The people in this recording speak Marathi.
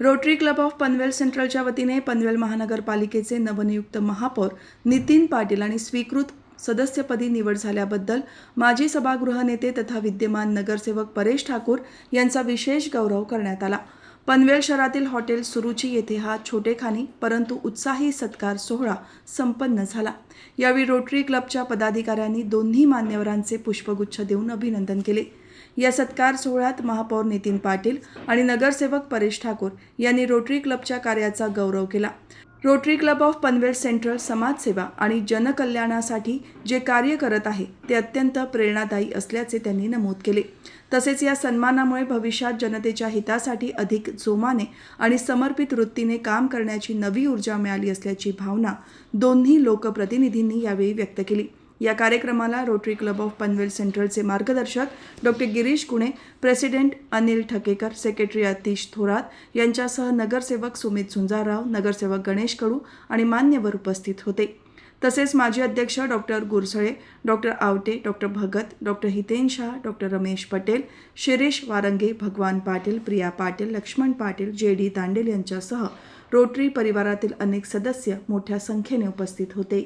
रोटरी क्लब ऑफ पनवेल सेंट्रलच्या वतीने पनवेल महानगरपालिकेचे नवनियुक्त महापौर नितीन पाटील आणि स्वीकृत सदस्यपदी निवड झाल्याबद्दल माजी सभागृह नेते तथा विद्यमान नगरसेवक परेश ठाकूर यांचा विशेष गौरव करण्यात आला। पनवेल शहरातील हॉटेल सुरुची येथे हा छोटेखानी परंतु उत्साही सत्कार सोहळा संपन्न झाला। यावेळी रोटरी क्लबच्या पदाधिकाऱ्यांनी दोन्ही मान्यवरांचे पुष्पगुच्छ देऊन अभिनंदन केले। या सत्कार सोहळ्यात महापौर नितीन पाटील आणि नगरसेवक परेश ठाकूर यांनी रोटरी क्लबच्या कार्याचा गौरव केला। Rotary club of Panvel central समाजसेवा आणि जनकल्याणासाठी जे कार्य करत आहे ते अत्यंत प्रेरणादायी असल्याचे त्यांनी नमूद केले। तसेच या सन्मानामुळे भविष्यात जनतेच्या हितासाठी अधिक जोमाने आणि समर्पित वृत्तीने काम करण्याची नवी ऊर्जा मिळाली असल्याची भावना दोन्ही लोकप्रतिनिधींनी यावेळी व्यक्त केली। या कार्यक्रमाला रोटरी क्लब ऑफ पनवेल सेंट्रलचे मार्गदर्शक doctor Girish Kune, president Anil Thakekar, secretary Atish Thorat यांच्यासह नगरसेवक सुमित झुंजारराव, नगरसेवक गणेश कडू आणि मान्यवर उपस्थित होते। तसेच माजी अध्यक्ष doctor Gursale, doctor Awate, doctor Bhagat, doctor Hiten Shah, doctor Ramesh Patel, Shirish Warange, Bhagwan Patil, Priya Patil, Laxman Patil, JD Tandel यांच्यासह रोटरी परिवारातील अनेक सदस्य मोठ्या संख्येने उपस्थित होते।